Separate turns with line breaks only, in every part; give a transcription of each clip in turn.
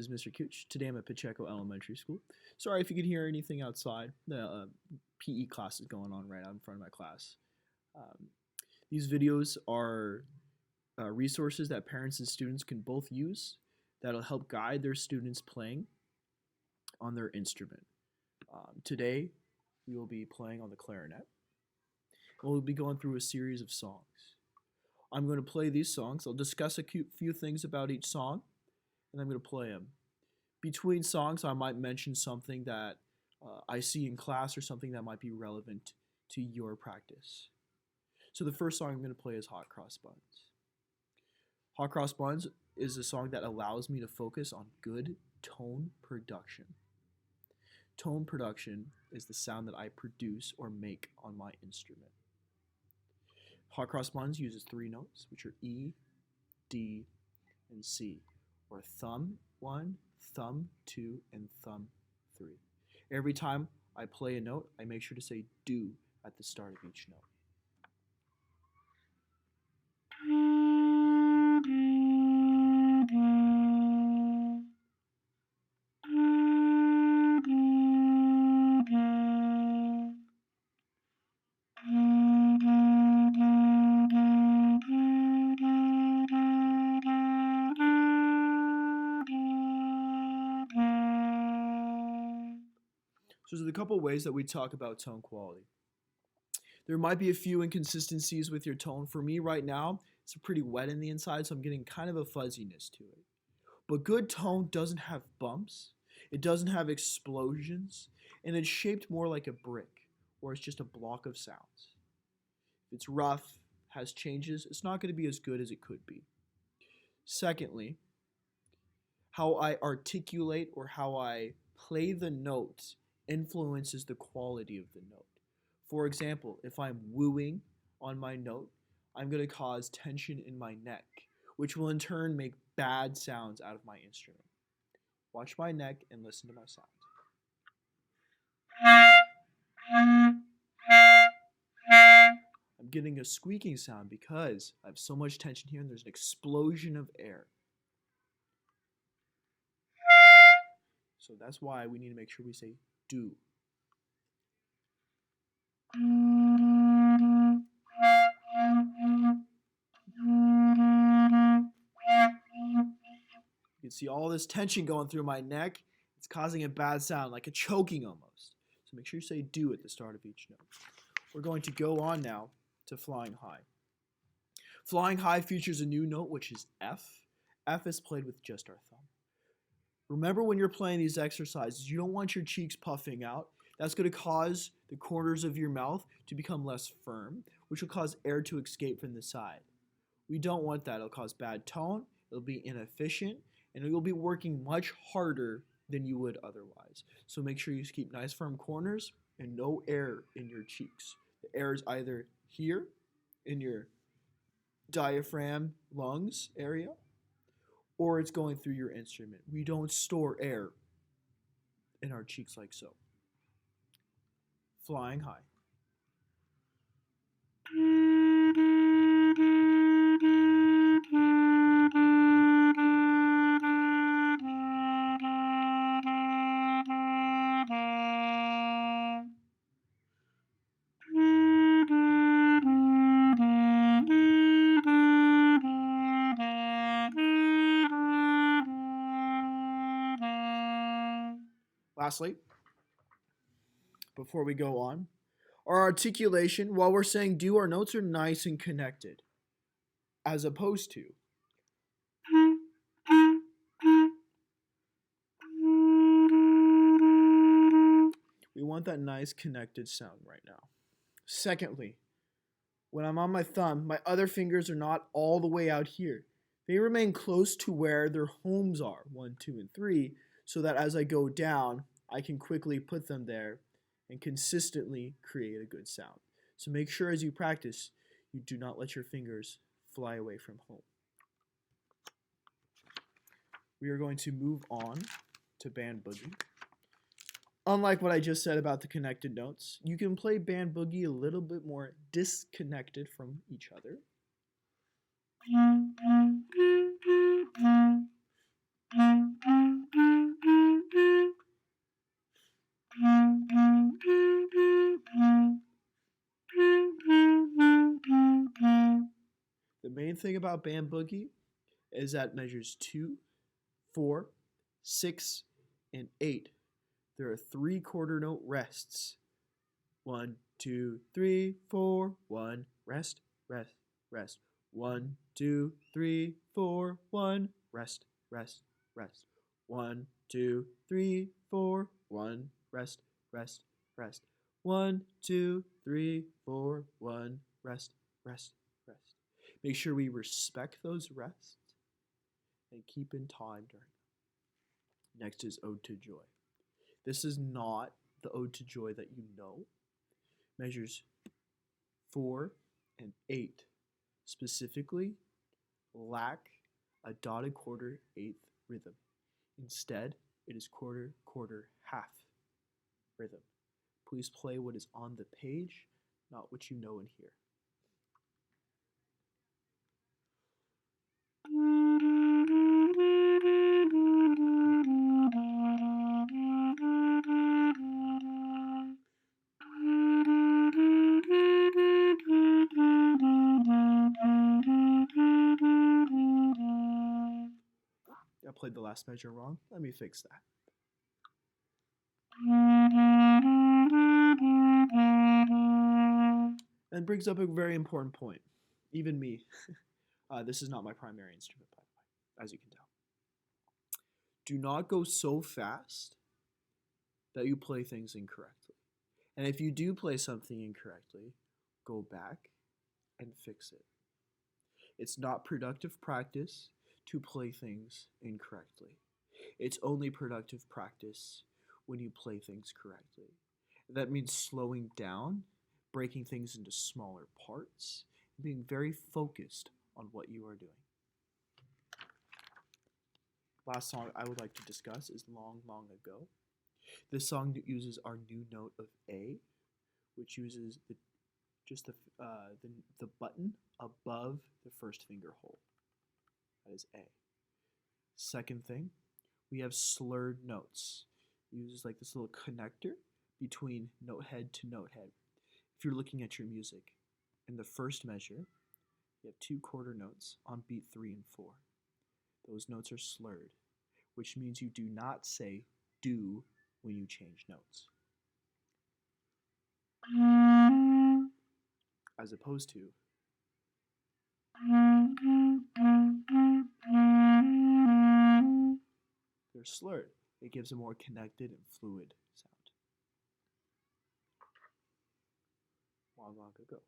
This is Mr. Cooch. Today I'm at Pacheco Elementary School. Sorry if you can hear anything outside. The PE class is going on right out in front of my class. Um, these videos are resources that parents and students can both use that'll help guide their students playing on their instrument. Today we will be playing on the clarinet. We'll be going through a series of songs. I'm going to play these songs. I'll discuss a few things about each song, and I'm going to play them. Between songs, I might mention something that I see in class or something that might be relevant to your practice. So the first song I'm going to play is Hot Cross Buns. Hot Cross Buns is a song that allows me to focus on good tone production. Tone production is the sound that I produce or make on my instrument. Hot Cross Buns uses three notes, which are E, D, and C, or thumb 1, thumb 2, and thumb 3. Every time I play a note, I make sure to say do at the start of each note. So there's a couple ways that we talk about tone quality. There might be a few inconsistencies with your tone. For me right now, it's pretty wet in the inside, so I'm getting kind of a fuzziness to it. But good tone doesn't have bumps, it doesn't have explosions, and it's shaped more like a brick, or it's just a block of sounds. If it's rough, has changes, it's not going to be as good as it could be. Secondly, how I articulate or how I play the notes influences the quality of the note. For example, if I'm wooing on my note, I'm going to cause tension in my neck, which will in turn make bad sounds out of my instrument. Watch my neck and listen to my sound. I'm getting a squeaking sound because I have so much tension here and there's an explosion of air. So that's why we need to make sure we say do. You can see all this tension going through my neck. It's causing a bad sound, like a choking almost. So make sure you say do at the start of each note. We're going to go on now to Flying High. Flying High features a new note, which is F. F is played with just our thumb. Remember when you're playing these exercises, you don't want your cheeks puffing out. That's going to cause the corners of your mouth to become less firm, which will cause air to escape from the side. We don't want that. It'll cause bad tone, it'll be inefficient, and you'll be working much harder than you would otherwise. So make sure you keep nice firm corners and no air in your cheeks. The air is either here in your diaphragm lungs area, or it's going through your instrument. We don't store air in our cheeks like so. Flying High. Lastly, before we go on, our articulation, while we're saying do, our notes are nice and connected, as opposed to we want that nice connected sound right now. Secondly, when I'm on my thumb, my other fingers are not all the way out here. They remain close to where their homes are, 1, 2, and 3, so that as I go down, I can quickly put them there and consistently create a good sound. So make sure as you practice, you do not let your fingers fly away from home. We are going to move on to Band Boogie. Unlike what I just said about the connected notes, you can play Band Boogie a little bit more disconnected from each other. The main thing about Band Boogie is that measures 2, 4, 6, and 8. There are 3/4 note rests. 1, 2, 3, 4, 1, rest, rest, rest. 1, 2, 3, 4, 1, rest, rest, rest. 1, 2, 3, 4, 1, rest, rest, rest. 1, 2, 3, 4, 1, rest, rest, rest. Make sure we respect those rests and keep in time during them. Next is Ode to Joy. This is not the Ode to Joy that you know. Measures 4 and 8 specifically lack a dotted quarter eighth rhythm. Instead, it is quarter, quarter, half rhythm. Please play what is on the page, not what you know and hear. I played the last measure wrong. Let me fix that. And brings up a very important point. Even me. This is not my primary instrument, by the way, as you can tell. Do not go so fast that you play things incorrectly. And if you do play something incorrectly, go back and fix it. It's not productive practice to play things incorrectly. It's only productive practice when you play things correctly. That means slowing down, breaking things into smaller parts, and being very focused on what you are doing. Last song I would like to discuss is Long, Long Ago. This song uses our new note of A, which uses the button above the first finger hole. That is A. Second thing, we have slurred notes. It uses like this little connector between note head to note head. If you're looking at your music, in the first measure, you have 2 quarter notes on beat 3 and 4. Those notes are slurred, which means you do not say do when you change notes. As opposed to they're slurred. It gives a more connected and fluid sound. Long, long ago.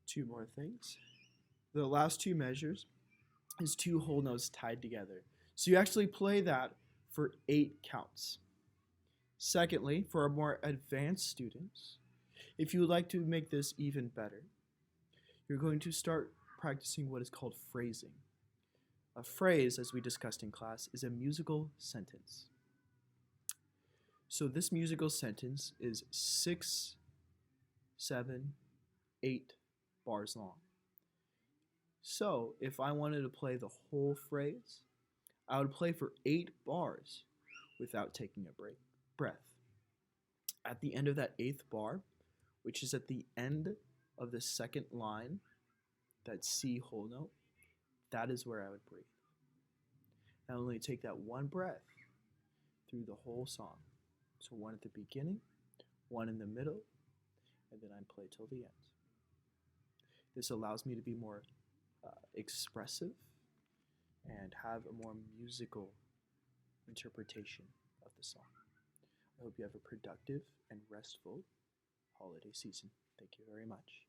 Two more things. The last 2 measures is 2 whole notes tied together. So you actually play that for 8 counts. Secondly, for our more advanced students, if you would like to make this even better, you're going to start practicing what is called phrasing. A phrase, as we discussed in class, is a musical sentence. So this musical sentence is 6, 7, 8 bars long. So if I wanted to play the whole phrase, I would play for 8 bars without taking a breath. At the end of that 8th bar, which is at the end of the second line, that C whole note, that is where I would breathe. I only take that 1 breath through the whole song. So 1 at the beginning, 1 in the middle, and then I play till the end. This allows me to be more expressive and have a more musical interpretation of the song. I hope you have a productive and restful holiday season. Thank you very much.